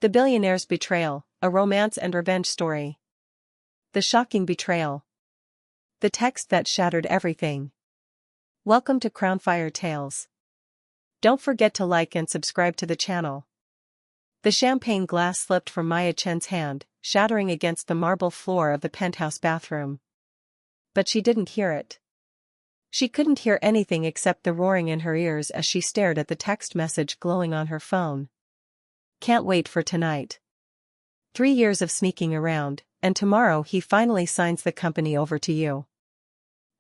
The Billionaire's Betrayal, a romance and revenge story. The shocking betrayal. The text that shattered everything. Welcome to Crownfire Tales. Don't forget to like and subscribe to the channel. The champagne glass slipped from Maya Chen's hand, shattering against the marble floor of the penthouse bathroom. But she didn't hear it. She couldn't hear anything except the roaring in her ears as she stared at the text message glowing on her phone. Can't wait for tonight. 3 years of sneaking around, and tomorrow he finally signs the company over to you.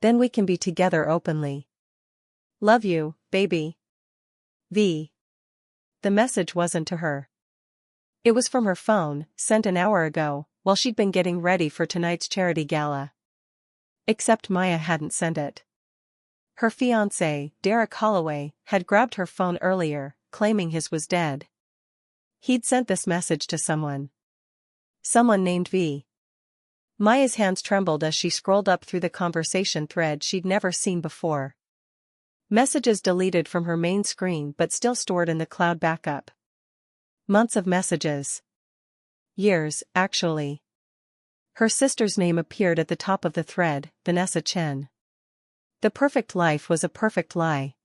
Then we can be together openly. Love you, baby. V. The message wasn't to her. It was from her phone, sent an hour ago, while she'd been getting ready for tonight's charity gala. Except Maya hadn't sent it. Her fiancé, Derek Holloway, had grabbed her phone earlier, claiming his was dead. He'd sent this message to someone. Someone named V. Maya's hands trembled as she scrolled up through the conversation thread she'd never seen before. Messages deleted from her main screen but still stored in the cloud backup. Months of messages. Years, actually. Her sister's name appeared at the top of the thread, Vanessa Chen. The perfect life was a perfect lie.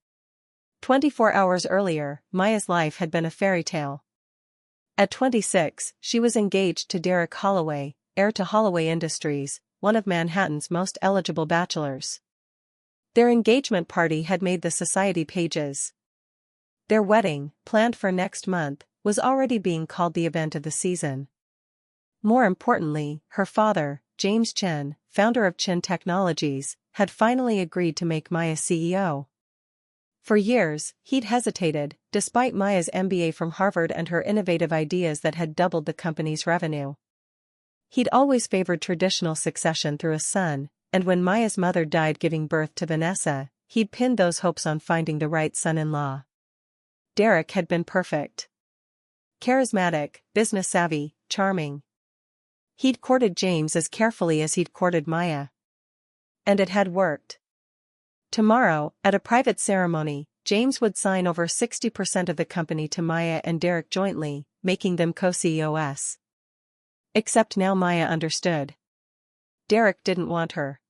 24 hours earlier, Maya's life had been a fairy tale. At 26, she was engaged to Derek Holloway, heir to Holloway Industries, one of Manhattan's most eligible bachelors. Their engagement party had made the society pages. Their wedding, planned for next month, was already being called the event of the season. More importantly, her father, James Chen, founder of Chen Technologies, had finally agreed to make Maya CEO. For years, he'd hesitated, despite Maya's MBA from Harvard and her innovative ideas that had doubled the company's revenue. He'd always favored traditional succession through a son, and when Maya's mother died giving birth to Vanessa, he'd pinned those hopes on finding the right son-in-law. Derek had been perfect. Charismatic, business-savvy, charming. He'd courted James as carefully as he'd courted Maya. And it had worked. Tomorrow, at a private ceremony, James would sign over 60% of the company to Maya and Derek jointly, making them co-CEOs. Except now Maya understood. Derek didn't want her.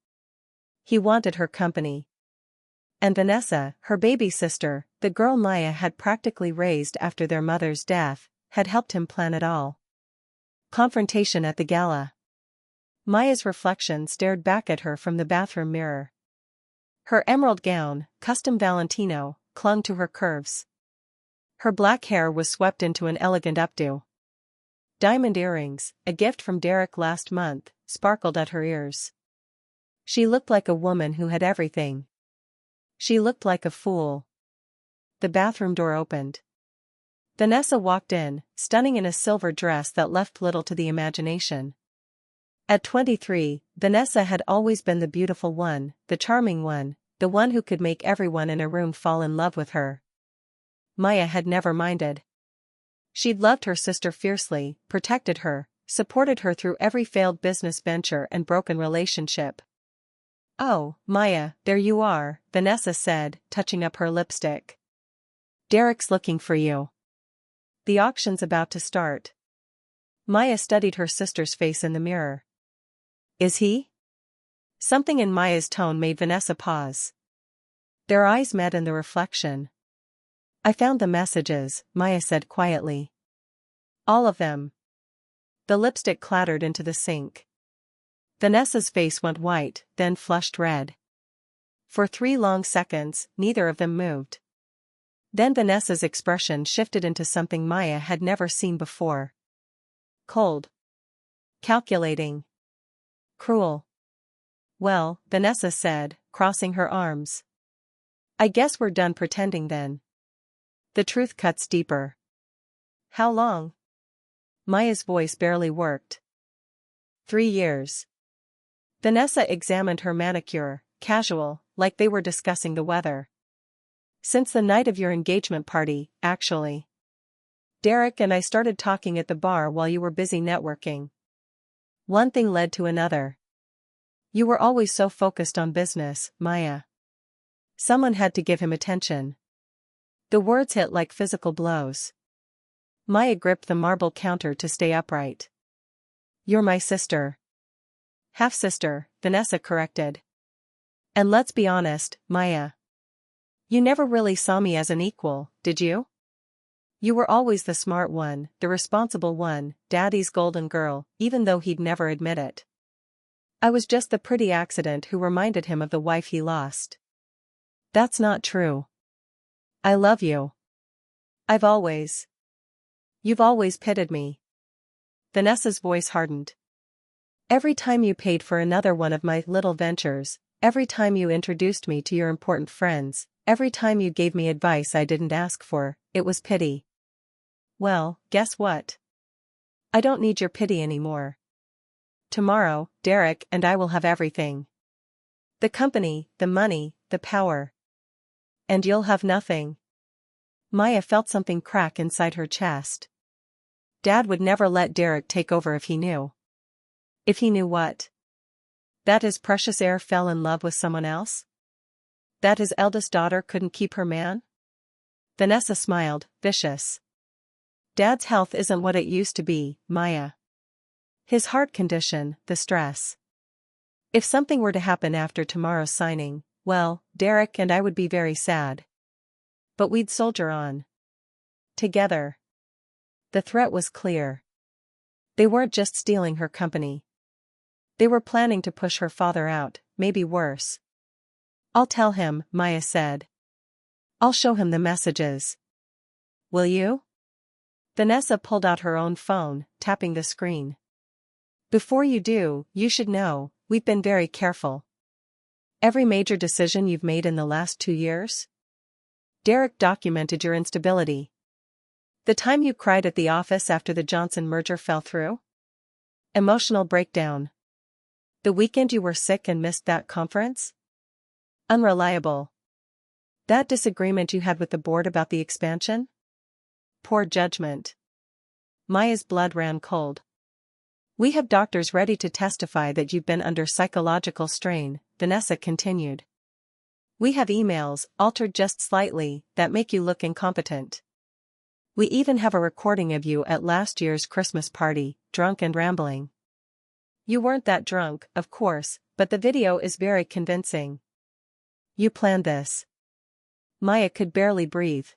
He wanted her company. And Vanessa, her baby sister, the girl Maya had practically raised after their mother's death, had helped him plan it all. Confrontation at the gala. Maya's reflection stared back at her from the bathroom mirror. Her emerald gown, custom Valentino, clung to her curves. Her black hair was swept into an elegant updo. Diamond earrings, a gift from Derek last month, sparkled at her ears. She looked like a woman who had everything. She looked like a fool. The bathroom door opened. Vanessa walked in, stunning in a silver dress that left little to the imagination. At 23, Vanessa had always been the beautiful one, the charming one, the one who could make everyone in a room fall in love with her. Maya had never minded. She'd loved her sister fiercely, protected her, supported her through every failed business venture and broken relationship. "Oh, Maya, there you are," Vanessa said, touching up her lipstick. "Derek's looking for you. The auction's about to start." Maya studied her sister's face in the mirror. "Is he?" Something in Maya's tone made Vanessa pause. Their eyes met in the reflection. "I found the messages," Maya said quietly. "All of them." The lipstick clattered into the sink. Vanessa's face went white, then flushed red. For 3 long seconds, neither of them moved. Then Vanessa's expression shifted into something Maya had never seen before. Cold. Calculating. Cruel. "Well," Vanessa said, crossing her arms. "I guess we're done pretending then. The truth cuts deeper." "How long?" Maya's voice barely worked. 3 years. Vanessa examined her manicure, casual, like they were discussing the weather. "Since the night of your engagement party, actually. Derek and I started talking at the bar while you were busy networking. One thing led to another. You were always so focused on business, Maya. Someone had to give him attention." The words hit like physical blows. Maya gripped the marble counter to stay upright. You're my sister. Half-sister, Vanessa corrected. And let's be honest, Maya. You never really saw me as an equal, did you? You were always the smart one, the responsible one, Daddy's golden girl, even though he'd never admit it. I was just the pretty accident who reminded him of the wife he lost. That's not true. I love you. You've always pitied me. Vanessa's voice hardened. Every time you paid for another one of my little ventures, every time you introduced me to your important friends, every time you gave me advice I didn't ask for, it was pity. Well, guess what? I don't need your pity anymore. Tomorrow, Derek and I will have everything. The company, the money, the power. And you'll have nothing. Maya felt something crack inside her chest. Dad would never let Derek take over if he knew. If he knew what? That his precious heir fell in love with someone else? That his eldest daughter couldn't keep her man? Vanessa smiled, vicious. Dad's health isn't what it used to be, Maya. His heart condition, the stress. If something were to happen after tomorrow's signing, well, Derek and I would be very sad. But we'd soldier on. Together. The threat was clear. They weren't just stealing her company. They were planning to push her father out, maybe worse. I'll tell him, Maya said. I'll show him the messages. Will you? Vanessa pulled out her own phone, tapping the screen. Before you do, you should know, we've been very careful. Every major decision you've made in the last 2 years? Derek documented your instability. The time you cried at the office after the Johnson merger fell through? Emotional breakdown. The weekend you were sick and missed that conference? Unreliable. That disagreement you had with the board about the expansion? Poor judgment. Maya's blood ran cold. We have doctors ready to testify that you've been under psychological strain, Vanessa continued. We have emails, altered just slightly, that make you look incompetent. We even have a recording of you at last year's Christmas party, drunk and rambling. You weren't that drunk, of course, but the video is very convincing. You planned this. Maya could barely breathe.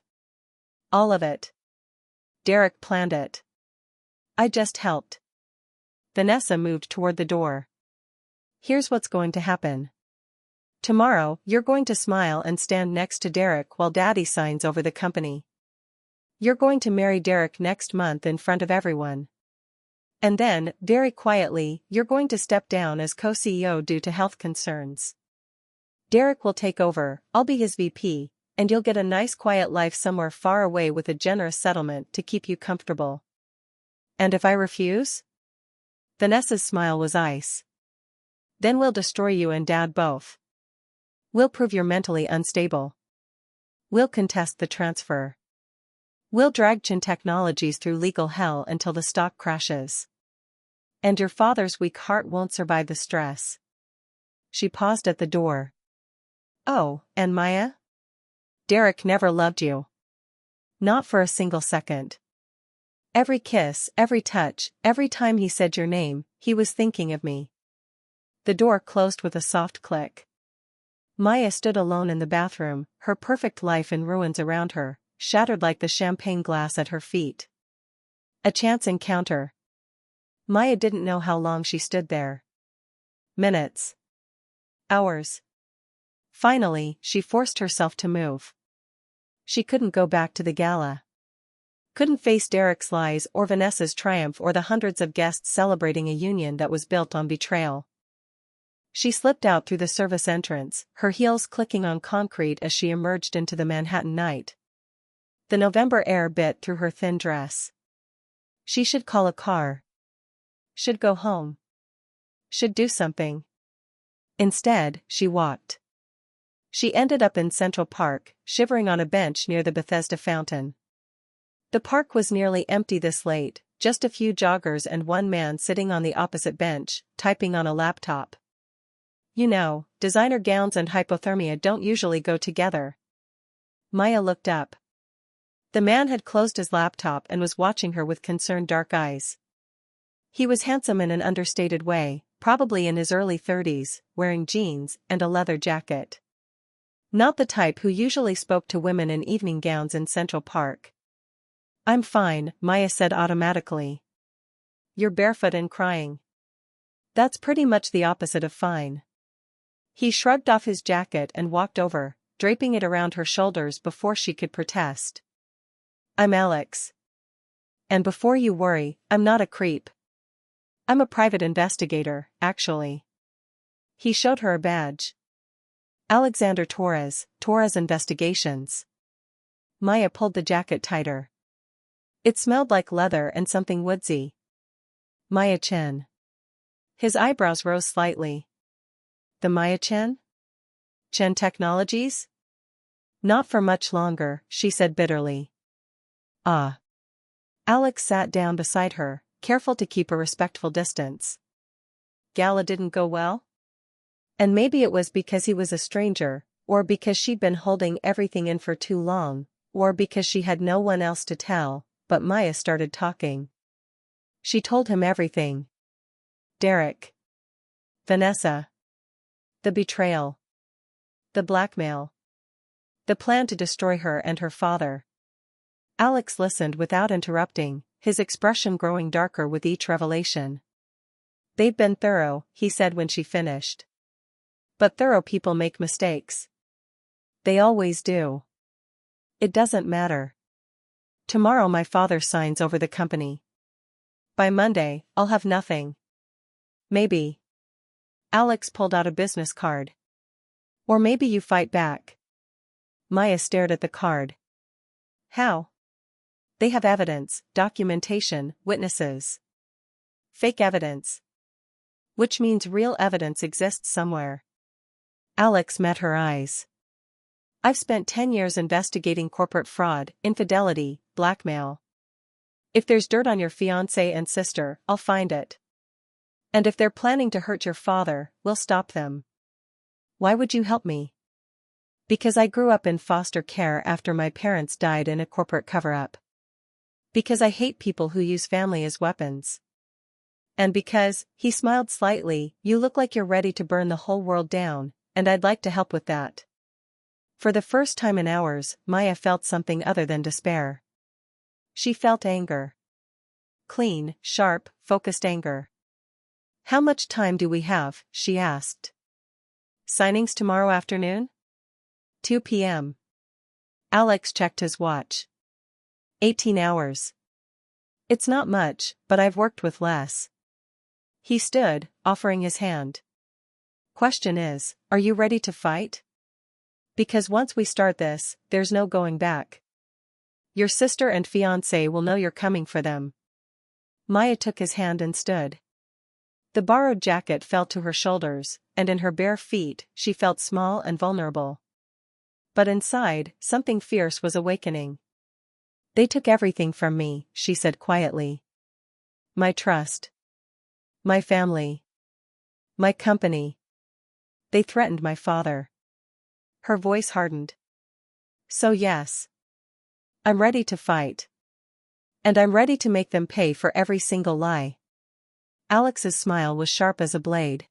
All of it. Derek planned it. I just helped. Vanessa moved toward the door. Here's what's going to happen. Tomorrow, you're going to smile and stand next to Derek while Daddy signs over the company. You're going to marry Derek next month in front of everyone. And then, very quietly, you're going to step down as co-CEO due to health concerns. Derek will take over, I'll be his VP, and you'll get a nice quiet life somewhere far away with a generous settlement to keep you comfortable. And if I refuse? Vanessa's smile was ice. Then we'll destroy you and Dad both. We'll prove you're mentally unstable. We'll contest the transfer. We'll drag Chin Technologies through legal hell until the stock crashes. And your father's weak heart won't survive the stress. She paused at the door. Oh, and Maya? Derek never loved you. Not for a single second. Every kiss, every touch, every time he said your name, he was thinking of me. The door closed with a soft click. Maya stood alone in the bathroom, her perfect life in ruins around her, shattered like the champagne glass at her feet. A chance encounter. Maya didn't know how long she stood there. Minutes. Hours. Finally, she forced herself to move. She couldn't go back to the gala. Couldn't face Derek's lies or Vanessa's triumph or the hundreds of guests celebrating a union that was built on betrayal. She slipped out through the service entrance, her heels clicking on concrete as she emerged into the Manhattan night. The November air bit through her thin dress. She should call a car. Should go home. Should do something. Instead, she walked. She ended up in Central Park, shivering on a bench near the Bethesda fountain. The park was nearly empty this late, just a few joggers and one man sitting on the opposite bench, typing on a laptop. You know, designer gowns and hypothermia don't usually go together. Maya looked up. The man had closed his laptop and was watching her with concerned dark eyes. He was handsome in an understated way, probably in his early 30s, wearing jeans and a leather jacket. Not the type who usually spoke to women in evening gowns in Central Park. "I'm fine," Maya said automatically. "You're barefoot and crying." "That's pretty much the opposite of fine." He shrugged off his jacket and walked over, draping it around her shoulders before she could protest. "I'm Alex. And before you worry, I'm not a creep. I'm a private investigator, actually." He showed her a badge. "Alexander Torres, Torres Investigations." Maya pulled the jacket tighter. It smelled like leather and something woodsy. "Maya Chen." His eyebrows rose slightly. "The Maya Chen? Chen Technologies?" "Not for much longer," she said bitterly. "Ah." Alex sat down beside her, careful to keep a respectful distance. "Gala didn't go well?" And maybe it was because he was a stranger, or because she'd been holding everything in for too long, or because she had no one else to tell, but Maya started talking. She told him everything. Derek. Vanessa. The betrayal. The blackmail. The plan to destroy her and her father. Alex listened without interrupting, his expression growing darker with each revelation. "They've been thorough," he said when she finished. "But thorough people make mistakes. They always do. It doesn't matter. Tomorrow my father signs over the company. By Monday, I'll have nothing. Maybe." Alex pulled out a business card. "Or maybe you fight back." Maya stared at the card. "How?" "They have evidence, documentation, witnesses." "Fake evidence." "Which means real evidence exists somewhere." Alex met her eyes. "I've spent 10 years investigating corporate fraud, infidelity, blackmail. If there's dirt on your fiancé and sister, I'll find it. And if they're planning to hurt your father, we'll stop them." "Why would you help me?" "Because I grew up in foster care after my parents died in a corporate cover-up. Because I hate people who use family as weapons. And because," he smiled slightly, "you look like you're ready to burn the whole world down, and I'd like to help with that." For the first time in hours, Maya felt something other than despair. She felt anger. Clean, sharp, focused anger. "How much time do we have?" she asked. "Signings tomorrow afternoon?" 2 p.m. Alex checked his watch. 18 hours. "It's not much, but I've worked with less." He stood, offering his hand. "Question is, are you ready to fight? Because once we start this, there's no going back. Your sister and fiancé will know you're coming for them." Maya took his hand and stood. The borrowed jacket fell to her shoulders, and in her bare feet, she felt small and vulnerable. But inside, something fierce was awakening. "They took everything from me," she said quietly. "My trust. My family. My company. They threatened my father." Her voice hardened. "So yes. I'm ready to fight. And I'm ready to make them pay for every single lie." Alex's smile was sharp as a blade.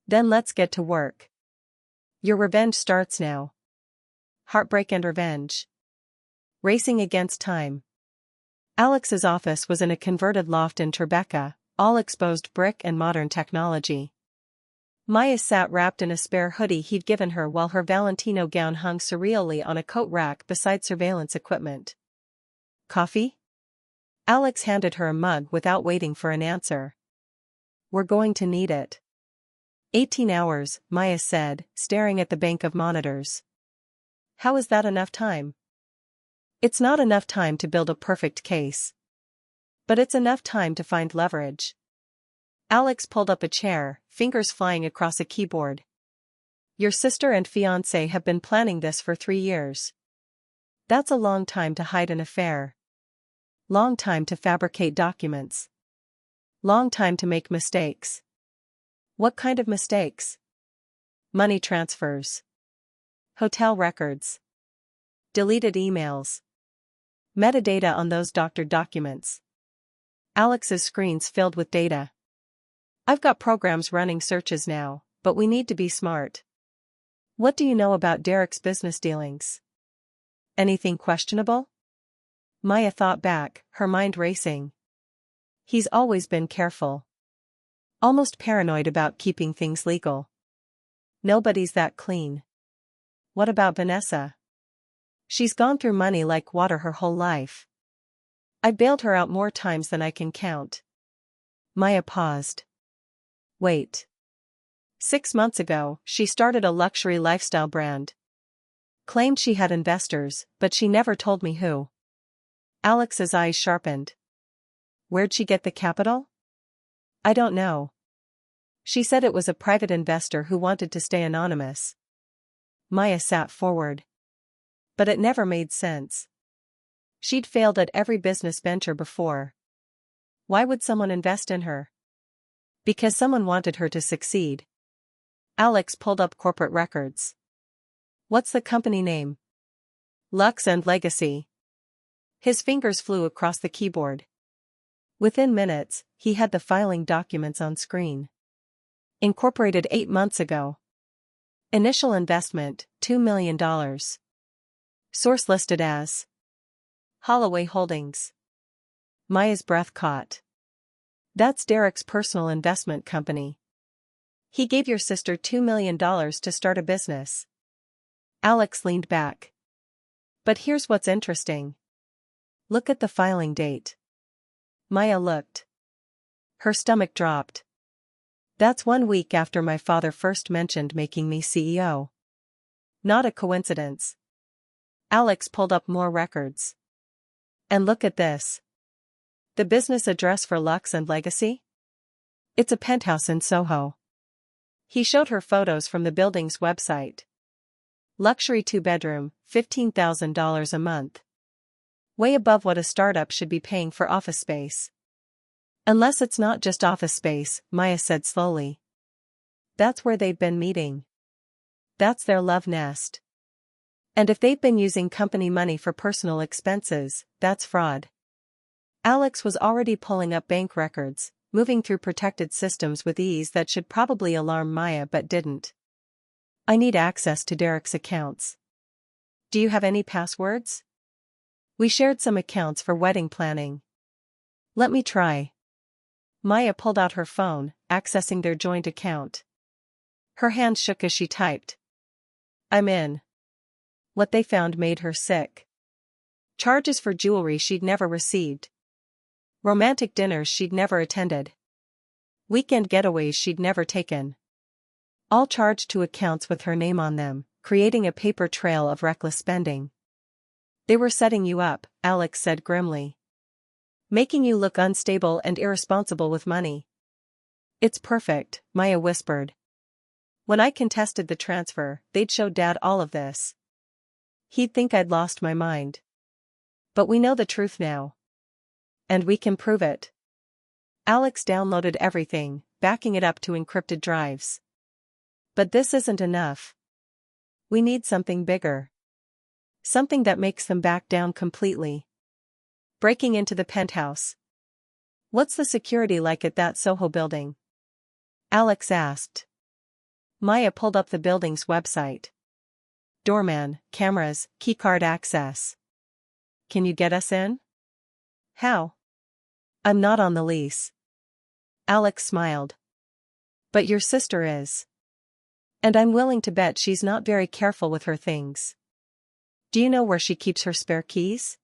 "Then let's get to work. Your revenge starts now. Heartbreak and revenge. Racing against time." Alex's office was in a converted loft in Tribeca, all exposed brick and modern technology. Maya sat wrapped in a spare hoodie he'd given her while her Valentino gown hung surreally on a coat rack beside surveillance equipment. "Coffee?" Alex handed her a mug without waiting for an answer. "We're going to need it." 18 hours, Maya said, staring at the bank of monitors. "How is that enough time?" "It's not enough time to build a perfect case. But it's enough time to find leverage." Alex pulled up a chair, fingers flying across a keyboard. "Your sister and fiancé have been planning this for 3 years. That's a long time to hide an affair. Long time to fabricate documents. Long time to make mistakes." "What kind of mistakes?" "Money transfers. Hotel records. Deleted emails. Metadata on those doctored documents. Alex's screen's filled with data. I've got programs running searches now, but we need to be smart. What do you know about Derek's business dealings? Anything questionable? Maya thought back, her mind racing. He's always been careful. Almost paranoid about keeping things legal. Nobody's that clean. What about Vanessa? She's gone through money like water her whole life. I've bailed her out more times than I can count. Maya paused. Wait. 6 months ago, she started a luxury lifestyle brand. Claimed she had investors, but she never told me who. Alex's eyes sharpened. Where'd she get the capital? I don't know. She said it was a private investor who wanted to stay anonymous. Maya sat forward. But it never made sense. She'd failed at every business venture before. Why would someone invest in her? Because someone wanted her to succeed. Alex pulled up corporate records. What's the company name? Lux and Legacy. His fingers flew across the keyboard. Within minutes, he had the filing documents on screen. Incorporated 8 months ago. Initial investment, $2 million. Source listed as Holloway Holdings. Maya's breath caught. That's Derek's personal investment company. He gave your sister $2 million to start a business. Alex leaned back. But here's what's interesting. Look at the filing date. Maya looked. Her stomach dropped. That's 1 week after my father first mentioned making me CEO. Not a coincidence. Alex pulled up more records. And look at this. The business address for Lux and Legacy? It's a penthouse in Soho. He showed her photos from the building's website. Luxury 2-bedroom, $15,000 a month. Way above what a startup should be paying for office space. Unless it's not just office space, Maya said slowly. That's where they've been meeting. That's their love nest. And if they've been using company money for personal expenses, that's fraud. Alex was already pulling up bank records, moving through protected systems with ease that should probably alarm Maya but didn't. I need access to Derek's accounts. Do you have any passwords? We shared some accounts for wedding planning. Let me try. Maya pulled out her phone, accessing their joint account. Her hand shook as she typed. I'm in. What they found made her sick. Charges for jewelry she'd never received. Romantic dinners she'd never attended. Weekend getaways she'd never taken. All charged to accounts with her name on them, creating a paper trail of reckless spending. They were setting you up, Alex said grimly. Making you look unstable and irresponsible with money. It's perfect, Maya whispered. When I contested the transfer, they'd show Dad all of this. He'd think I'd lost my mind. But we know the truth now. And we can prove it. Alex downloaded everything, backing it up to encrypted drives. But this isn't enough. We need something bigger. Something that makes them back down completely. Breaking into the penthouse. What's the security like at that Soho building? Alex asked. Maya pulled up the building's website. Doorman, cameras, keycard access. Can you get us in? How? I'm not on the lease. Alex smiled. But your sister is. And I'm willing to bet she's not very careful with her things. Do you know where she keeps her spare keys?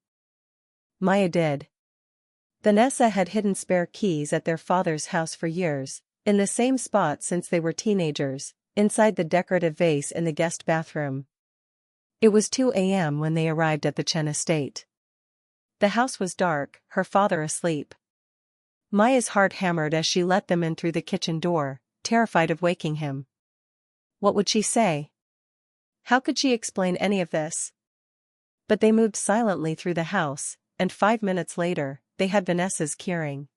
Maya did. Vanessa had hidden spare keys at their father's house for years, in the same spot since they were teenagers, inside the decorative vase in the guest bathroom. It was 2 a.m. when they arrived at the Chen estate. The house was dark, her father asleep. Maya's heart hammered as she let them in through the kitchen door, terrified of waking him. What would she say? How could she explain any of this? But they moved silently through the house, and 5 minutes later, they had Vanessa's keyring.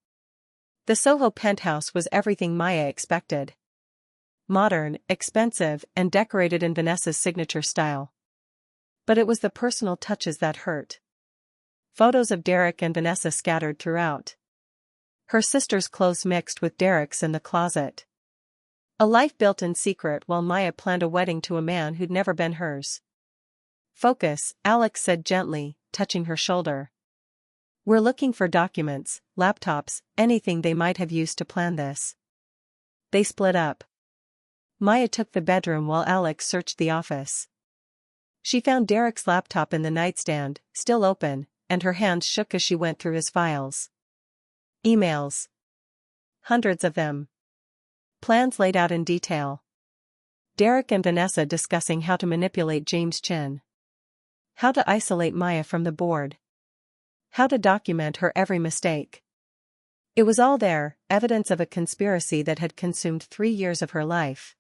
The Soho penthouse was everything Maya expected. Modern, expensive, and decorated in Vanessa's signature style. But it was the personal touches that hurt. Photos of Derek and Vanessa scattered throughout. Her sister's clothes mixed with Derek's in the closet. A life built in secret while Maya planned a wedding to a man who'd never been hers. "Focus," Alex said gently, touching her shoulder. "We're looking for documents, laptops, anything they might have used to plan this." They split up. Maya took the bedroom while Alex searched the office. She found Derek's laptop in the nightstand, still open, and her hands shook as she went through his files. Emails. Hundreds of them. Plans laid out in detail. Derek and Vanessa discussing how to manipulate James Chin. How to isolate Maya from the board. How to document her every mistake. It was all there, evidence of a conspiracy that had consumed 3 years of her life.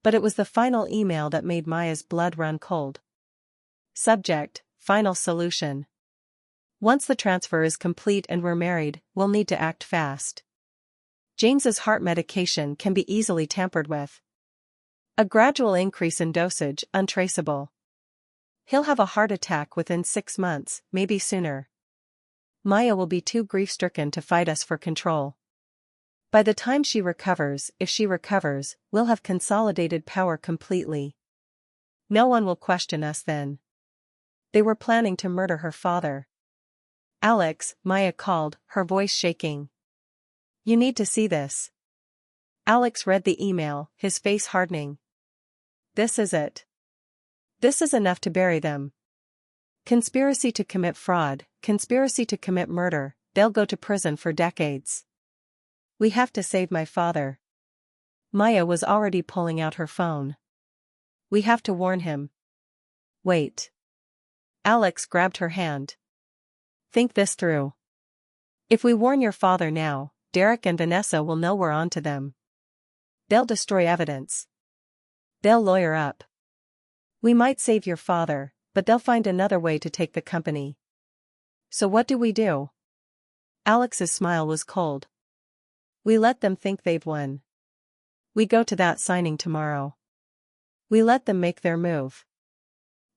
But it was the final email that made Maya's blood run cold. Subject: Final solution. Once the transfer is complete and we're married, we'll need to act fast. James's heart medication can be easily tampered with. A gradual increase in dosage, untraceable. He'll have a heart attack within 6 months, maybe sooner. Maya will be too grief-stricken to fight us for control. By the time she recovers, if she recovers, we'll have consolidated power completely. No one will question us then. They were planning to murder her father. "Alex," Maya called, her voice shaking. "You need to see this." Alex read the email, his face hardening. "This is it. This is enough to bury them. Conspiracy to commit fraud, conspiracy to commit murder, they'll go to prison for decades. We have to save my father." Maya was already pulling out her phone. "We have to warn him." "Wait." Alex grabbed her hand. "Think this through. If we warn your father now, Derek and Vanessa will know we're onto them. They'll destroy evidence. They'll lawyer up. We might save your father, but they'll find another way to take the company. So what do we do?" Alex's smile was cold. "We let them think they've won. We go to that signing tomorrow. We let them make their move.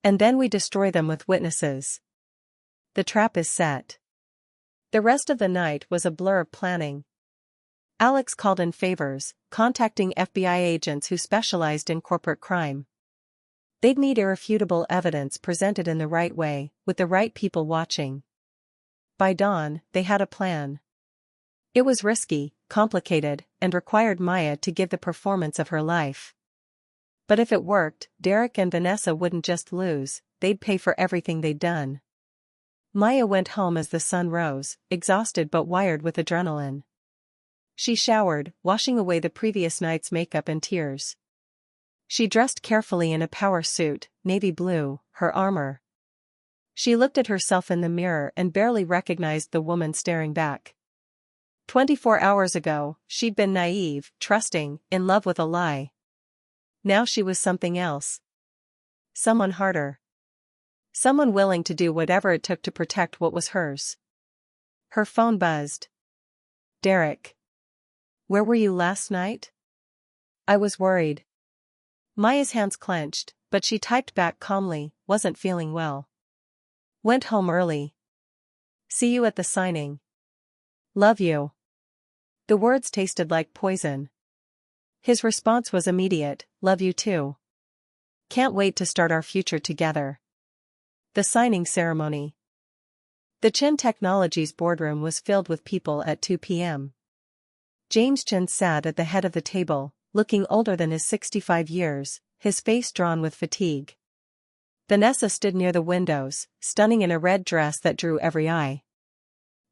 And then we destroy them with witnesses. The trap is set." The rest of the night was a blur of planning. Alex called in favors, contacting FBI agents who specialized in corporate crime. They'd need irrefutable evidence presented in the right way, with the right people watching. By dawn, they had a plan. It was risky, complicated, and required Maya to give the performance of her life. But if it worked, Derek and Vanessa wouldn't just lose, they'd pay for everything they'd done. Maya went home as the sun rose, exhausted but wired with adrenaline. She showered, washing away the previous night's makeup and tears. She dressed carefully in a power suit, navy blue, her armor. She looked at herself in the mirror and barely recognized the woman staring back. 24 hours ago, she'd been naive, trusting, in love with a lie. Now she was something else. Someone harder. Someone willing to do whatever it took to protect what was hers. Her phone buzzed. "Derek. Where were you last night?" "I was worried." Maya's hands clenched, but she typed back calmly, "Wasn't feeling well. Went home early. See you at the signing. Love you." The words tasted like poison. His response was immediate, "Love you too. Can't wait to start our future together." The signing ceremony. The Chin Technologies boardroom was filled with people at 2 p.m. James Chin sat at the head of the table, looking older than his 65 years, his face drawn with fatigue. Vanessa stood near the windows, stunning in a red dress that drew every eye.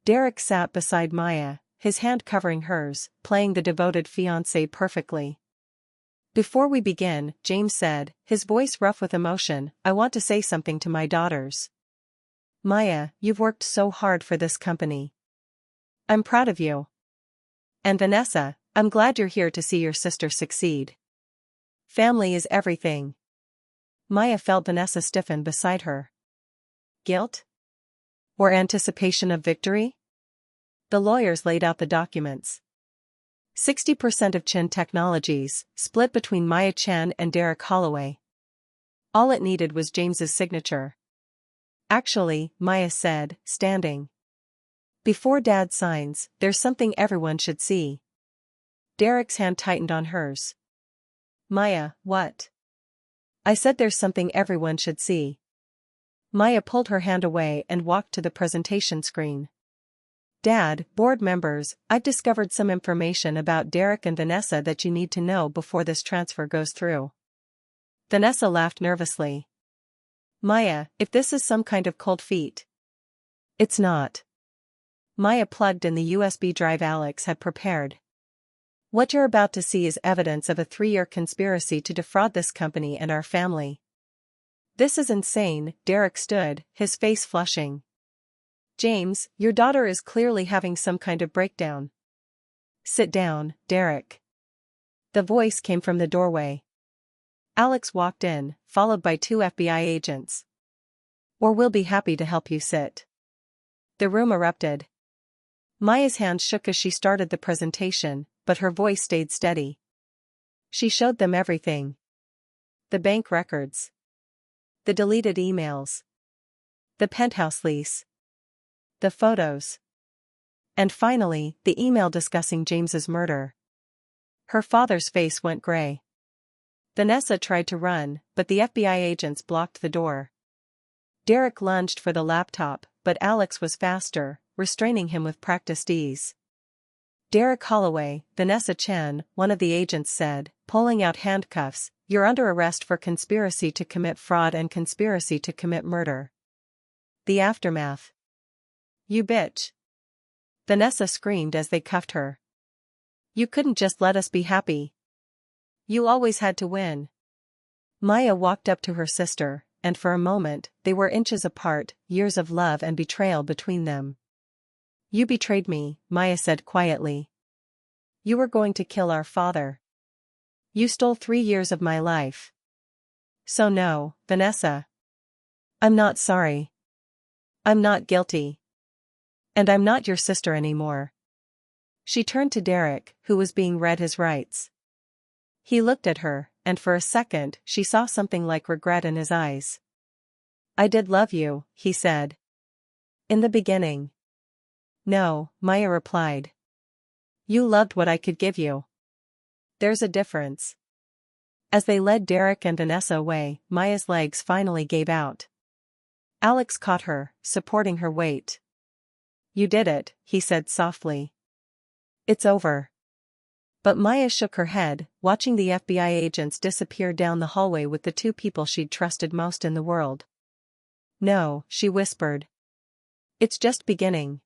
Derek sat beside Maya, his hand covering hers, playing the devoted fiancé perfectly. "Before we begin," James said, his voice rough with emotion, "I want to say something to my daughters. Maya, you've worked so hard for this company. I'm proud of you. And Vanessa, I'm glad you're here to see your sister succeed. Family is everything." Maya felt Vanessa stiffen beside her. Guilt? Or anticipation of victory? The lawyers laid out the documents. 60% of Chin Technologies, split between Maya Chen and Derek Holloway. All it needed was James's signature. Actually, Maya said, standing. Before Dad signs, there's something everyone should see. Derek's hand tightened on hers. Maya, what? I said there's something everyone should see. Maya pulled her hand away and walked to the presentation screen. Dad, board members, I've discovered some information about Derek and Vanessa that you need to know before this transfer goes through. Vanessa laughed nervously. Maya, if this is some kind of cold feet. It's not. Maya plugged in the USB drive Alex had prepared. What you're about to see is evidence of a 3-year conspiracy to defraud this company and our family. This is insane, Derek stood, his face flushing. James, your daughter is clearly having some kind of breakdown. Sit down, Derek. The voice came from the doorway. Alex walked in, followed by 2 FBI agents. Or we'll be happy to help you sit. The room erupted. Maya's hand shook as she started the presentation, but her voice stayed steady. She showed them everything. The bank records. The deleted emails. The penthouse lease. The photos. And finally, the email discussing James's murder. Her father's face went gray. Vanessa tried to run, but the FBI agents blocked the door. Derek lunged for the laptop, but Alex was faster, restraining him with practiced ease. Derek Holloway, Vanessa Chen, one of the agents said, pulling out handcuffs, you're under arrest for conspiracy to commit fraud and conspiracy to commit murder. The aftermath. You bitch. Vanessa screamed as they cuffed her. You couldn't just let us be happy. You always had to win. Maya walked up to her sister, and for a moment, they were inches apart, years of love and betrayal between them. You betrayed me, Maya said quietly. You were going to kill our father. You stole 3 years of my life. So no, Vanessa. I'm not sorry. I'm not guilty. And I'm not your sister anymore. She turned to Derek, who was being read his rights. He looked at her, and for a second she saw something like regret in his eyes. I did love you, he said. In the beginning. No, Maya replied. You loved what I could give you. There's a difference. As they led Derek and Vanessa away, Maya's legs finally gave out. Alex caught her, supporting her weight. You did it, he said softly. It's over. But Maya shook her head, watching the FBI agents disappear down the hallway with the 2 people she'd trusted most in the world. No, she whispered. It's just beginning.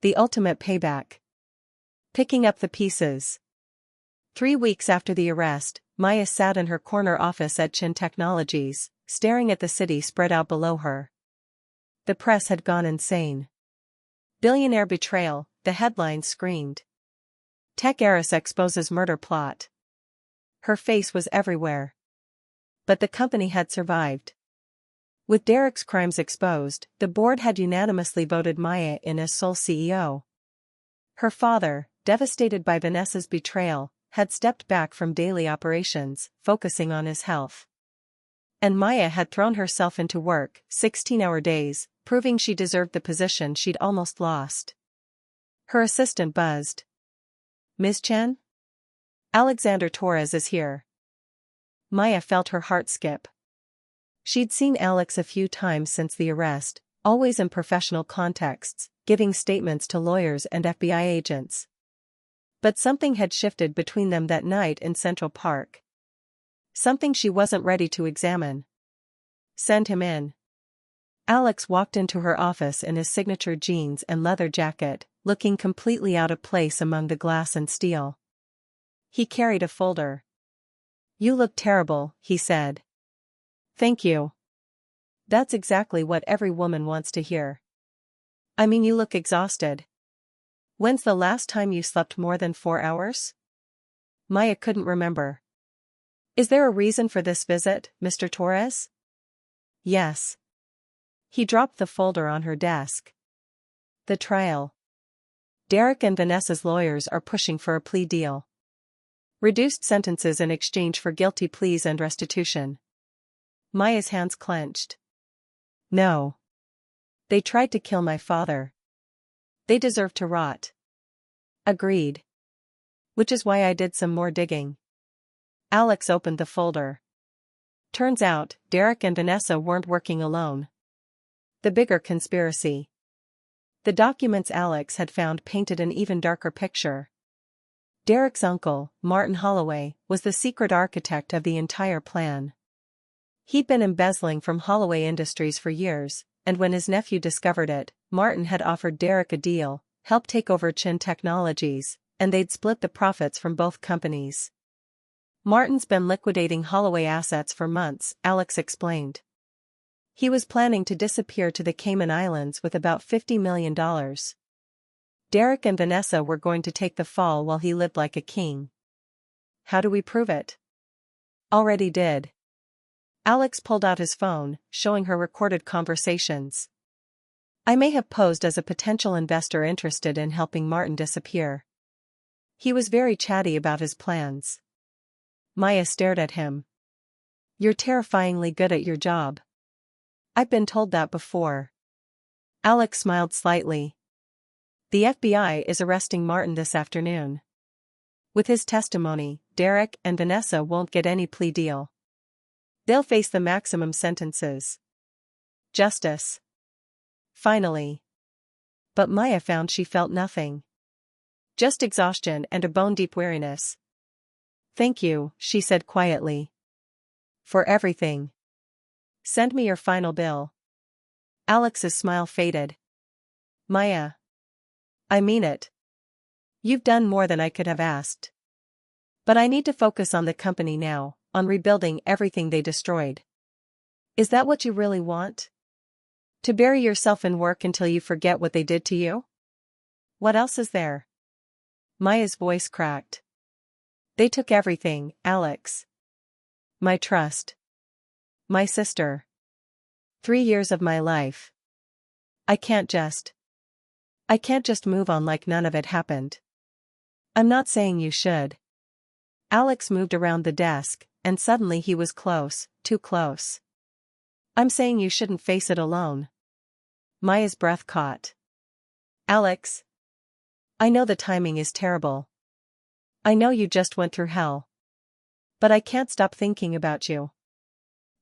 The ultimate payback. Picking up the pieces. 3 weeks after the arrest, Maya sat in her corner office at Chin Technologies, staring at the city spread out below her. The press had gone insane. Billionaire betrayal, the headlines screamed. Tech heiress exposes murder plot. Her face was everywhere. But the company had survived. With Derek's crimes exposed, the board had unanimously voted Maya in as sole CEO. Her father, devastated by Vanessa's betrayal, had stepped back from daily operations, focusing on his health. And Maya had thrown herself into work, 16-hour days, proving she deserved the position she'd almost lost. Her assistant buzzed. Ms. Chen? Alexander Torres is here. Maya felt her heart skip. She'd seen Alex a few times since the arrest, always in professional contexts, giving statements to lawyers and FBI agents. But something had shifted between them that night in Central Park. Something she wasn't ready to examine. Send him in. Alex walked into her office in his signature jeans and leather jacket, looking completely out of place among the glass and steel. He carried a folder. You look terrible, he said. Thank you. That's exactly what every woman wants to hear. I mean, you look exhausted. When's the last time you slept more than 4 hours? Maya couldn't remember. Is there a reason for this visit, Mr. Torres? Yes. He dropped the folder on her desk. The trial. Derek and Vanessa's lawyers are pushing for a plea deal. Reduced sentences in exchange for guilty pleas and restitution. Maya's hands clenched. No. They tried to kill my father. They deserve to rot. Agreed. Which is why I did some more digging. Alex opened the folder. Turns out, Derek and Vanessa weren't working alone. The bigger conspiracy. The documents Alex had found painted an even darker picture. Derek's uncle, Martin Holloway, was the secret architect of the entire plan. He'd been embezzling from Holloway Industries for years, and when his nephew discovered it, Martin had offered Derek a deal, help take over Chin Technologies, and they'd split the profits from both companies. Martin's been liquidating Holloway assets for months, Alex explained. He was planning to disappear to the Cayman Islands with about $50 million. Derek and Vanessa were going to take the fall while he lived like a king. How do we prove it? Already did. Alex pulled out his phone, showing her recorded conversations. I may have posed as a potential investor interested in helping Martin disappear. He was very chatty about his plans. Maya stared at him. You're terrifyingly good at your job. I've been told that before. Alex smiled slightly. The FBI is arresting Martin this afternoon. With his testimony, Derek and Vanessa won't get any plea deal. They'll face the maximum sentences. Justice. Finally. But Maya found she felt nothing. Just exhaustion and a bone-deep weariness. Thank you, she said quietly. For everything. Send me your final bill. Alex's smile faded. Maya. I mean it. You've done more than I could have asked. But I need to focus on the company now, on rebuilding everything they destroyed. Is that what you really want? To bury yourself in work until you forget what they did to you? What else is there? Maya's voice cracked. They took everything, Alex. My trust. My sister. 3 years of my life. I can't just move on like none of it happened. I'm not saying you should. Alex moved around the desk, and suddenly he was close, too close. I'm saying you shouldn't face it alone. Maya's breath caught. Alex. I know the timing is terrible. I know you just went through hell. But I can't stop thinking about you.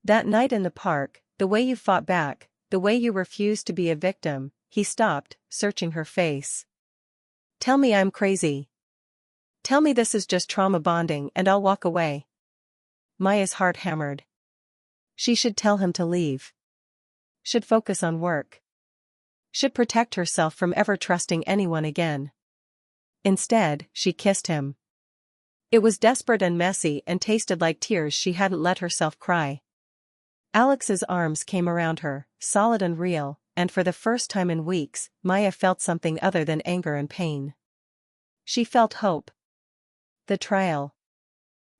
That night in the park, the way you fought back, the way you refused to be a victim. He stopped, searching her face. Tell me I'm crazy. Tell me this is just trauma bonding and I'll walk away. Maya's heart hammered. She should tell him to leave. Should focus on work. Should protect herself from ever trusting anyone again. Instead, she kissed him. It was desperate and messy and tasted like tears she hadn't let herself cry. Alex's arms came around her, solid and real, and for the first time in weeks, Maya felt something other than anger and pain. She felt hope. The trial.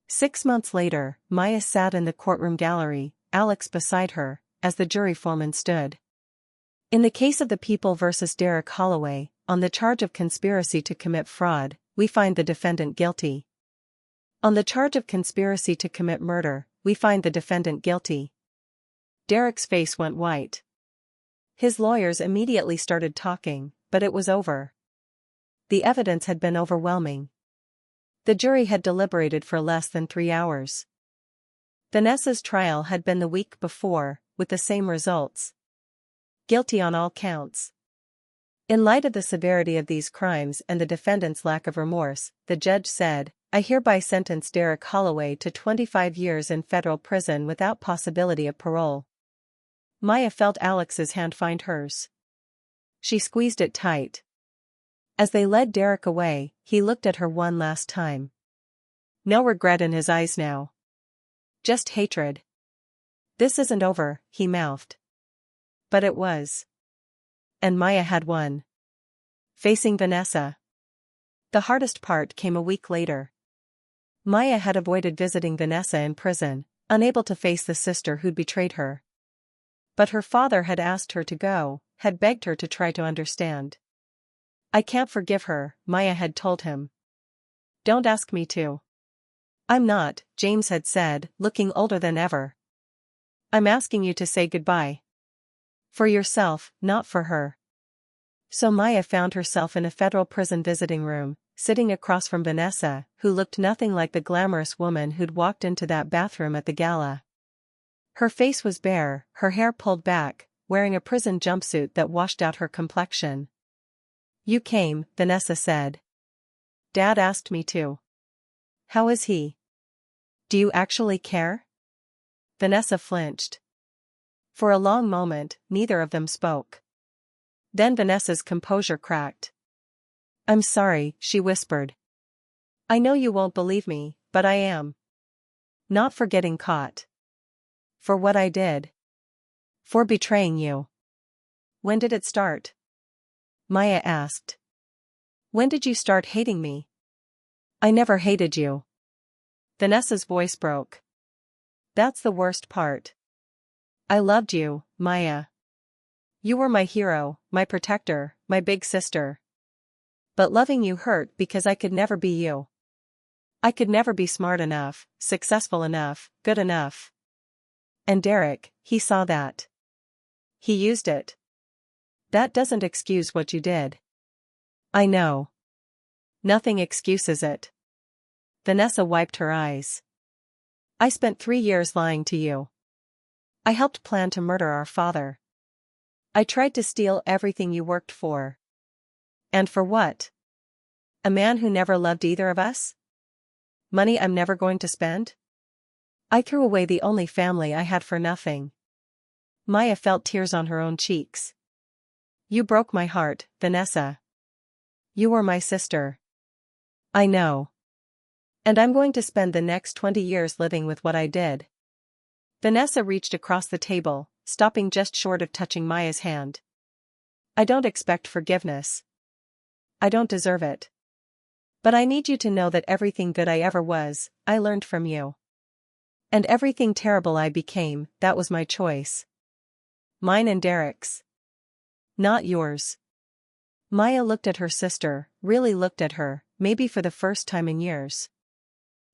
6 months later, Maya sat in the courtroom gallery, Alex beside her, as the jury foreman stood. In the case of the People versus Derek Holloway, on the charge of conspiracy to commit fraud, we find the defendant guilty. On the charge of conspiracy to commit murder, we find the defendant guilty. Derek's face went white. His lawyers immediately started talking, but it was over. The evidence had been overwhelming. The jury had deliberated for less than 3 hours. Vanessa's trial had been the week before, with the same results. Guilty on all counts. In light of the severity of these crimes and the defendant's lack of remorse, the judge said, I hereby sentence Derek Holloway to 25 years in federal prison without possibility of parole. Maya felt Alex's hand find hers. She squeezed it tight. As they led Derek away, he looked at her one last time. No regret in his eyes now. Just hatred. This isn't over, he mouthed. But it was. And Maya had won. Facing Vanessa. The hardest part came a week later. Maya had avoided visiting Vanessa in prison, unable to face the sister who'd betrayed her. But her father had asked her to go, had begged her to try to understand. I can't forgive her, Maya had told him. Don't ask me to. I'm not, James had said, looking older than ever. I'm asking you to say goodbye. For yourself, not for her. So Maya found herself in a federal prison visiting room, sitting across from Vanessa, who looked nothing like the glamorous woman who'd walked into that bathroom at the gala. Her face was bare, her hair pulled back, wearing a prison jumpsuit that washed out her complexion. "You came," Vanessa said. "Dad asked me to." "How is he? Do you actually care?" Vanessa flinched. For a long moment, neither of them spoke. Then Vanessa's composure cracked. "I'm sorry," she whispered. "I know you won't believe me, but I am. Not for getting caught. For what I did. For betraying you." "When did it start?" Maya asked. "When did you start hating me?" "I never hated you." Vanessa's voice broke. "That's the worst part. I loved you, Maya. You were my hero, my protector, my big sister. But loving you hurt because I could never be you. I could never be smart enough, successful enough, good enough. And Derek, he saw that. He used it. That doesn't excuse what you did." "I know. Nothing excuses it." Vanessa wiped her eyes. "I spent 3 years lying to you. I helped plan to murder our father. I tried to steal everything you worked for. And for what? A man who never loved either of us? Money I'm never going to spend? I threw away the only family I had for nothing." Maya felt tears on her own cheeks. "You broke my heart, Vanessa. You were my sister." "I know. And I'm going to spend the next 20 years living with what I did." Vanessa reached across the table, stopping just short of touching Maya's hand. "I don't expect forgiveness. I don't deserve it. But I need you to know that everything good I ever was, I learned from you. And everything terrible I became, that was my choice. Mine and Derek's. Not yours." Maya looked at her sister, really looked at her, maybe for the first time in years.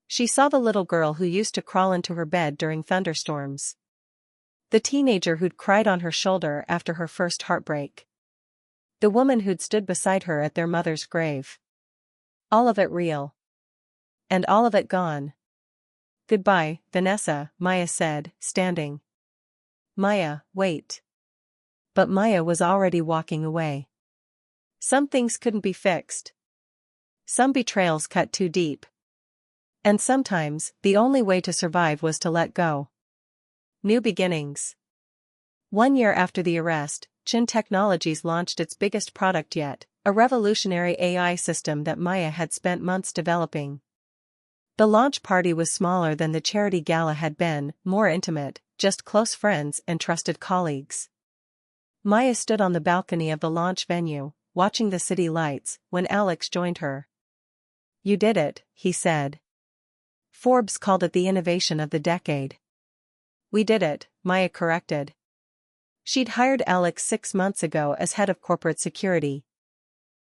She saw the little girl who used to crawl into her bed during thunderstorms. The teenager who'd cried on her shoulder after her first heartbreak. The woman who'd stood beside her at their mother's grave. All of it real. And all of it gone. "Goodbye, Vanessa," Maya said, standing. "Maya, wait." But Maya was already walking away. Some things couldn't be fixed. Some betrayals cut too deep. And sometimes, the only way to survive was to let go. New beginnings. 1 year after the arrest, Chin Technologies launched its biggest product yet, a revolutionary AI system that Maya had spent months developing. The launch party was smaller than the charity gala had been, more intimate, just close friends and trusted colleagues. Maya stood on the balcony of the launch venue, watching the city lights, when Alex joined her. "You did it," he said. "Forbes called it the innovation of the decade." "We did it," Maya corrected. She'd hired Alex 6 months ago as head of corporate security.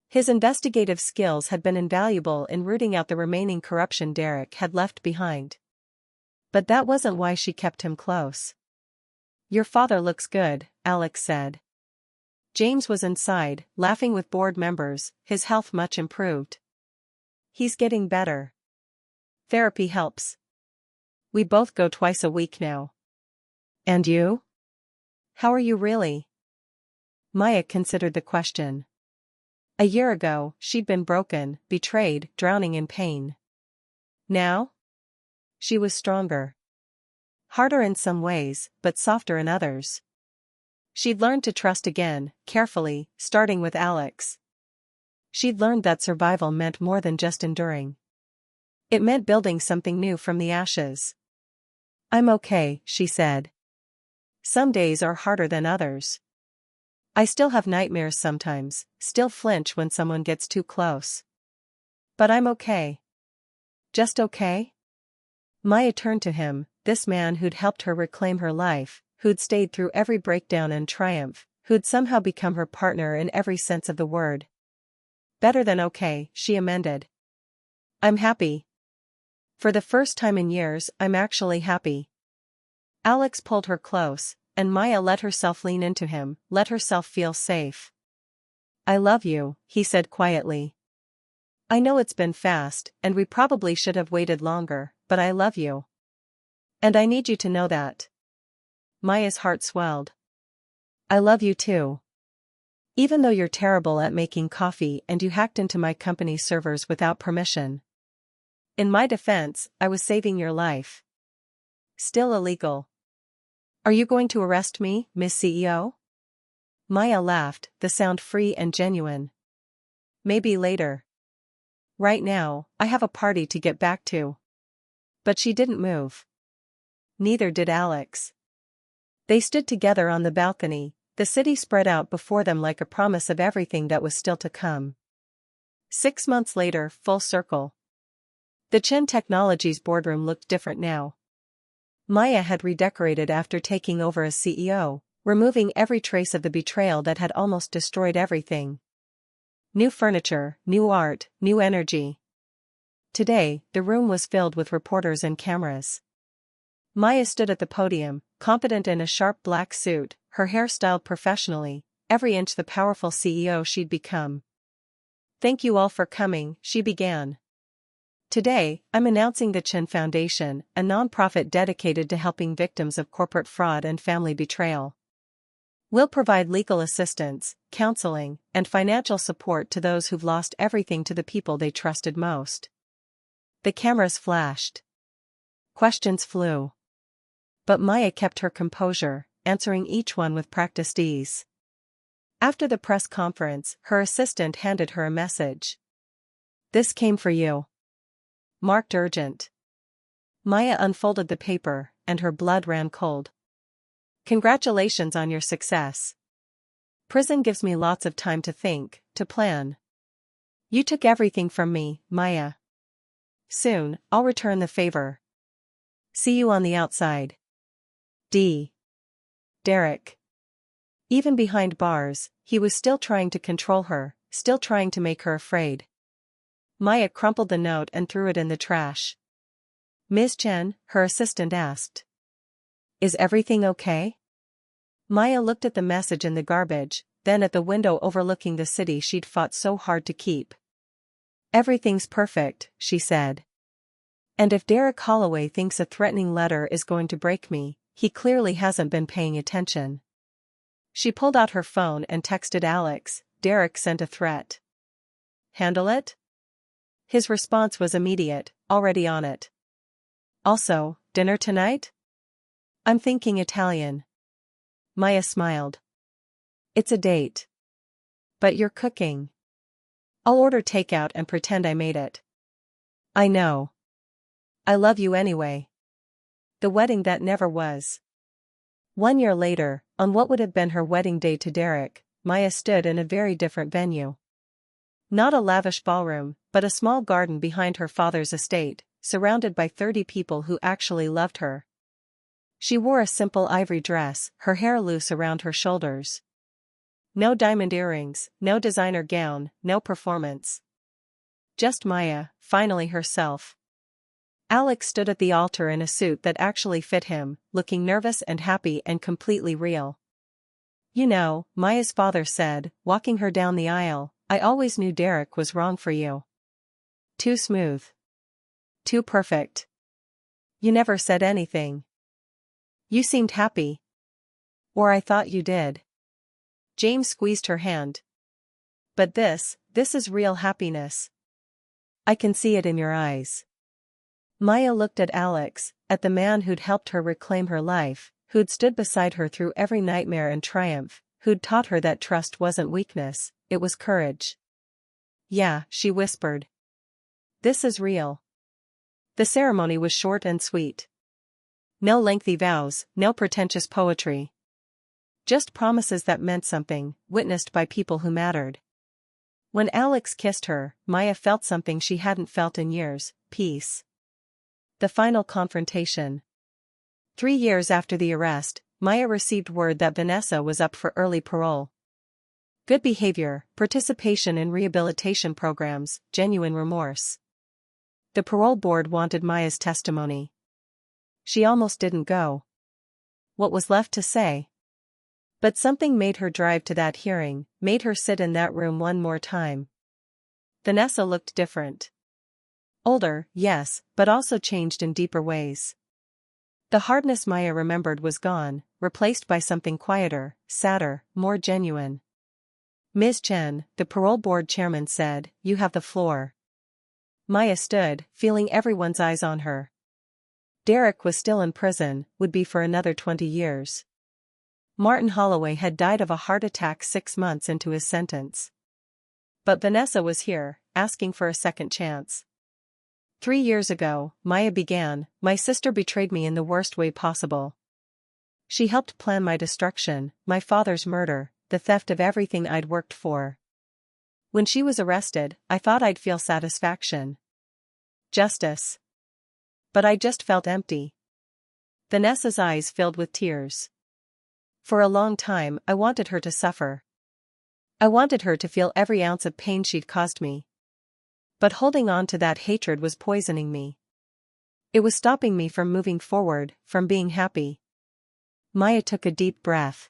His investigative skills had been invaluable in rooting out the remaining corruption Derek had left behind. But that wasn't why she kept him close. "Your father looks good," Alex said. James was inside, laughing with board members, his health much improved. "He's getting better. Therapy helps. We both go twice a week now." "And you? How are you really?" Maya considered the question. A year ago, she'd been broken, betrayed, drowning in pain. Now? She was stronger. Harder in some ways, but softer in others. She'd learned to trust again, carefully, starting with Alex. She'd learned that survival meant more than just enduring. It meant building something new from the ashes. "I'm okay," she said. "Some days are harder than others. I still have nightmares sometimes, still flinch when someone gets too close. But I'm okay." "Just okay?" Maya turned to him, this man who'd helped her reclaim her life, who'd stayed through every breakdown and triumph, who'd somehow become her partner in every sense of the word. "Better than okay," she amended. "I'm happy. For the first time in years, I'm actually happy." Alex pulled her close, and Maya let herself lean into him, let herself feel safe. "I love you," he said quietly. "I know it's been fast, and we probably should have waited longer, but I love you. And I need you to know that." Maya's heart swelled. "I love you too. Even though you're terrible at making coffee and you hacked into my company's servers without permission. In my defense, I was saving your life." "Still illegal." "Are you going to arrest me, Miss CEO?" Maya laughed, the sound free and genuine. "Maybe later. Right now, I have a party to get back to." But she didn't move. Neither did Alex. They stood together on the balcony, the city spread out before them like a promise of everything that was still to come. 6 months later, full circle. The Chin Technologies boardroom looked different now. Maya had redecorated after taking over as CEO, removing every trace of the betrayal that had almost destroyed everything. New furniture, new art, new energy. Today, the room was filled with reporters and cameras. Maya stood at the podium, confident in a sharp black suit, her hair styled professionally, every inch the powerful CEO she'd become. "Thank you all for coming," she began. "Today, I'm announcing the Chin Foundation, a nonprofit dedicated to helping victims of corporate fraud and family betrayal. We'll provide legal assistance, counseling, and financial support to those who've lost everything to the people they trusted most." The cameras flashed. Questions flew. But Maya kept her composure, answering each one with practiced ease. After the press conference, her assistant handed her a message. "This came for you." Marked urgent. Maya unfolded the paper, and her blood ran cold. "Congratulations on your success. Prison gives me lots of time to think, to plan. You took everything from me, Maya. Soon, I'll return the favor. See you on the outside. D. Derek." Even behind bars, he was still trying to control her, still trying to make her afraid. Maya crumpled the note and threw it in the trash. "Ms. Chen," her assistant asked. "Is everything okay?" Maya looked at the message in the garbage, then at the window overlooking the city she'd fought so hard to keep. "Everything's perfect," she said. "And if Derek Holloway thinks a threatening letter is going to break me, he clearly hasn't been paying attention." She pulled out her phone and texted Alex. "Derek sent a threat. Handle it?" His response was immediate, "Already on it." "Also, dinner tonight?" "I'm thinking Italian." Maya smiled. "It's a date. But you're cooking." "I'll order takeout and pretend I made it." "I know. I love you anyway." The wedding that never was. 1 year later, on what would have been her wedding day to Derek, Maya stood in a very different venue. Not a lavish ballroom, but a small garden behind her father's estate, surrounded by 30 people who actually loved her. She wore a simple ivory dress, her hair loose around her shoulders. No diamond earrings, no designer gown, no performance. Just Maya, finally herself. Alex stood at the altar in a suit that actually fit him, looking nervous and happy and completely real. "You know," Maya's father said, walking her down the aisle, "I always knew Derek was wrong for you. Too smooth. Too perfect. You never said anything. You seemed happy. Or I thought you did." James squeezed her hand. "But this is real happiness. I can see it in your eyes." Maya looked at Alex, at the man who'd helped her reclaim her life, who'd stood beside her through every nightmare and triumph, who'd taught her that trust wasn't weakness, it was courage. "Yeah," she whispered. "This is real." The ceremony was short and sweet. No lengthy vows, no pretentious poetry. Just promises that meant something, witnessed by people who mattered. When Alex kissed her, Maya felt something she hadn't felt in years: peace. The final confrontation. 3 years after the arrest, Maya received word that Vanessa was up for early parole. Good behavior, participation in rehabilitation programs, genuine remorse. The parole board wanted Maya's testimony. She almost didn't go. What was left to say? But something made her drive to that hearing, made her sit in that room one more time. Vanessa looked different. Older, yes, but also changed in deeper ways. The hardness Maya remembered was gone, replaced by something quieter, sadder, more genuine. "Ms. Chen," the parole board chairman said, "you have the floor." Maya stood, feeling everyone's eyes on her. Derek was still in prison, would be for another 20 years. Martin Holloway had died of a heart attack 6 months into his sentence. But Vanessa was here, asking for a second chance. 3 years ago, Maya began, my sister betrayed me in the worst way possible. She helped plan my destruction, my father's murder, the theft of everything I'd worked for. When she was arrested, I thought I'd feel satisfaction. Justice. But I just felt empty. Vanessa's eyes filled with tears. For a long time, I wanted her to suffer. I wanted her to feel every ounce of pain she'd caused me. But holding on to that hatred was poisoning me. It was stopping me from moving forward, from being happy. Maya took a deep breath.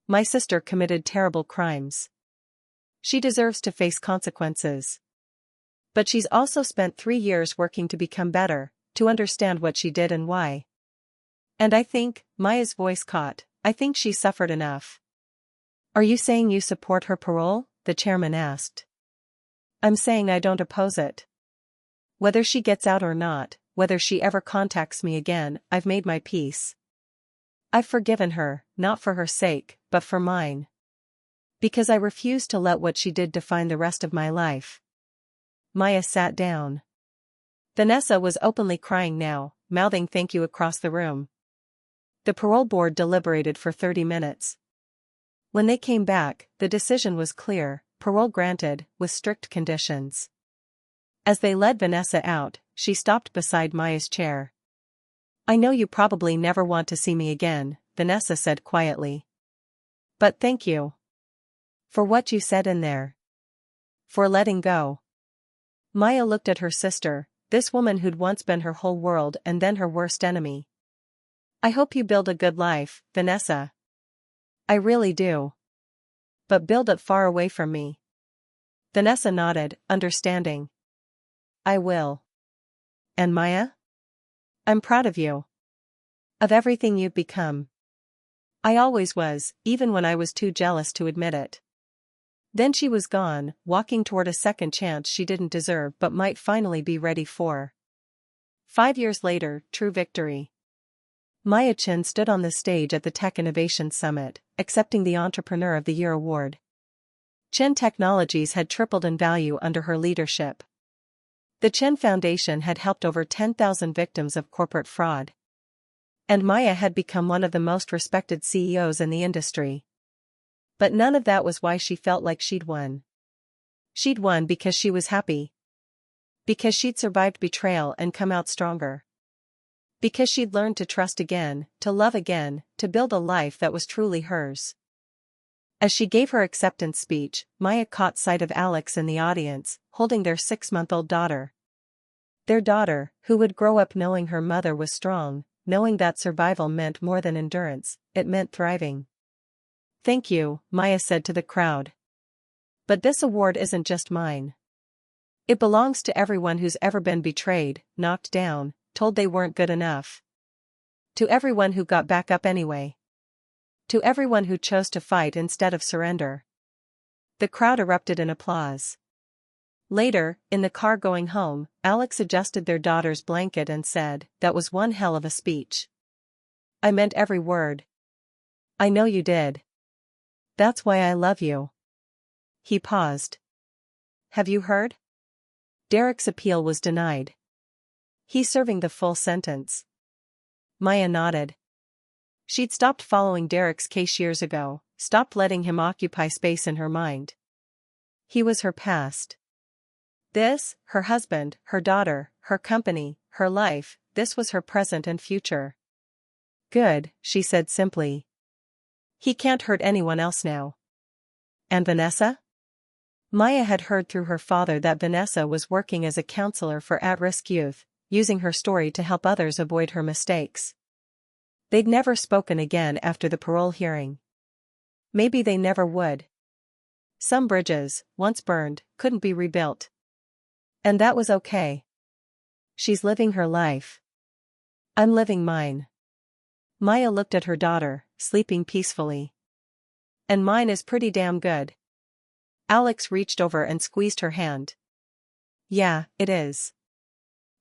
My sister committed terrible crimes. She deserves to face consequences. But she's also spent 3 years working to become better, to understand what she did and why. And I think, Maya's voice caught, I think she suffered enough. Are you saying you support her parole? The chairman asked. I'm saying I don't oppose it. Whether she gets out or not, whether she ever contacts me again, I've made my peace. I've forgiven her, not for her sake, but for mine. Because I refuse to let what she did define the rest of my life. Maya sat down. Vanessa was openly crying now, mouthing thank you across the room. The parole board deliberated for 30 minutes. When they came back, the decision was clear, parole granted, with strict conditions. As they led Vanessa out, she stopped beside Maya's chair. I know you probably never want to see me again, Vanessa said quietly. But thank you. For what you said in there. For letting go. Maya looked at her sister, this woman who'd once been her whole world and then her worst enemy. I hope you build a good life, Vanessa. I really do. But build it far away from me. Vanessa nodded, understanding. I will. And Maya? I'm proud of you. Of everything you've become. I always was, even when I was too jealous to admit it. Then she was gone, walking toward a second chance she didn't deserve but might finally be ready for. 5 years later, true victory. Maya Chen stood on the stage at the Tech Innovation Summit, accepting the Entrepreneur of the Year award. Chen Technologies had tripled in value under her leadership. The Chen Foundation had helped over 10,000 victims of corporate fraud. And Maya had become one of the most respected CEOs in the industry. But none of that was why she felt like she'd won. She'd won because she was happy. Because she'd survived betrayal and come out stronger. Because she'd learned to trust again, to love again, to build a life that was truly hers. As she gave her acceptance speech, Maya caught sight of Alex in the audience, holding their 6-month-old daughter. Their daughter, who would grow up knowing her mother was strong, knowing that survival meant more than endurance, it meant thriving. Thank you, Maya said to the crowd. But this award isn't just mine. It belongs to everyone who's ever been betrayed, knocked down, told they weren't good enough. To everyone who got back up anyway. To everyone who chose to fight instead of surrender. The crowd erupted in applause. Later, in the car going home, Alex adjusted their daughter's blanket and said, "That was one hell of a speech. I meant every word. I know you did. That's why I love you." He paused. Have you heard? Derek's appeal was denied. He's serving the full sentence. Maya nodded. She'd stopped following Derek's case years ago, stopped letting him occupy space in her mind. He was her past. This, her husband, her daughter, her company, her life, this was her present and future. Good, she said simply. He can't hurt anyone else now. And Vanessa? Maya had heard through her father that Vanessa was working as a counselor for at-risk youth, using her story to help others avoid her mistakes. They'd never spoken again after the parole hearing. Maybe they never would. Some bridges, once burned, couldn't be rebuilt. And that was okay. She's living her life. I'm living mine. Maya looked at her daughter, sleeping peacefully. And mine is pretty damn good. Alex reached over and squeezed her hand. Yeah, it is.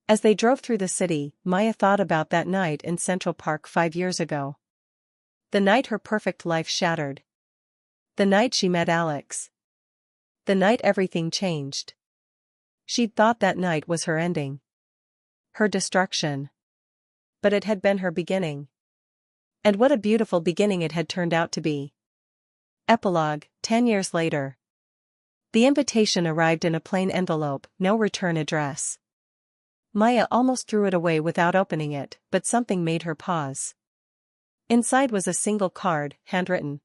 As they drove through the city, Maya thought about that night in Central Park 5 years ago. The night her perfect life shattered. The night she met Alex. The night everything changed. She'd thought that night was her ending. Her destruction. But it had been her beginning. And what a beautiful beginning it had turned out to be. Epilogue, 10 years later. The invitation arrived in a plain envelope, no return address. Maya almost threw it away without opening it, but something made her pause. Inside was a single card, handwritten.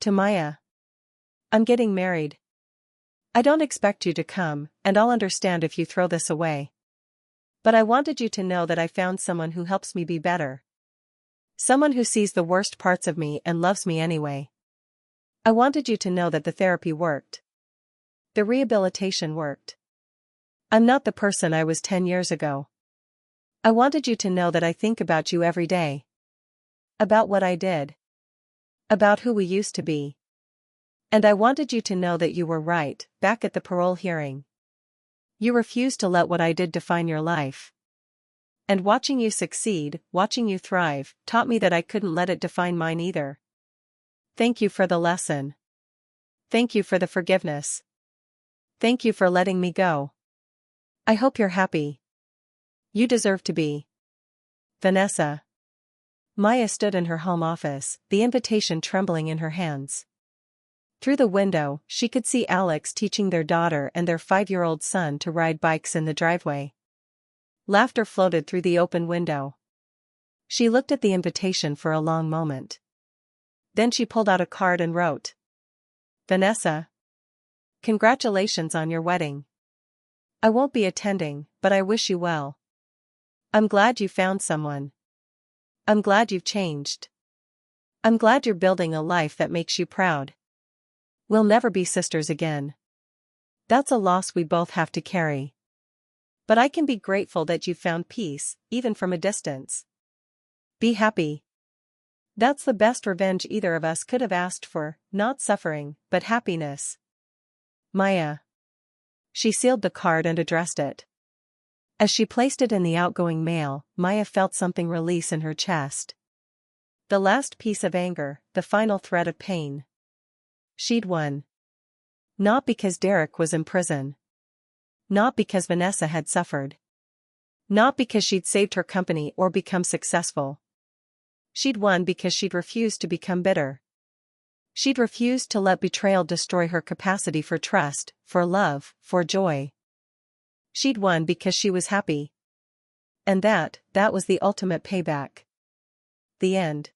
To Maya. I'm getting married. I don't expect you to come, and I'll understand if you throw this away. But I wanted you to know that I found someone who helps me be better. Someone who sees the worst parts of me and loves me anyway. I wanted you to know that the therapy worked. The rehabilitation worked. I'm not the person I was 10 years ago. I wanted you to know that I think about you every day. About what I did. About who we used to be. And I wanted you to know that you were right, back at the parole hearing. You refused to let what I did define your life. And watching you succeed, watching you thrive, taught me that I couldn't let it define mine either. Thank you for the lesson. Thank you for the forgiveness. Thank you for letting me go. I hope you're happy. You deserve to be. Vanessa. Maya stood in her home office, the invitation trembling in her hands. Through the window, she could see Alex teaching their daughter and their 5-year-old son to ride bikes in the driveway. Laughter floated through the open window. She looked at the invitation for a long moment. Then she pulled out a card and wrote. Vanessa. Congratulations on your wedding. I won't be attending, but I wish you well. I'm glad you found someone. I'm glad you've changed. I'm glad you're building a life that makes you proud. We'll never be sisters again. That's a loss we both have to carry. But I can be grateful that you found peace, even from a distance. Be happy. That's the best revenge either of us could have asked for, not suffering, but happiness. Maya. She sealed the card and addressed it. As she placed it in the outgoing mail, Maya felt something release in her chest. The last piece of anger, the final thread of pain. She'd won. Not because Derek was in prison. Not because Vanessa had suffered. Not because she'd saved her company or become successful. She'd won because she'd refused to become bitter. She'd refused to let betrayal destroy her capacity for trust, for love, for joy. She'd won because she was happy. And that was the ultimate payback. The end.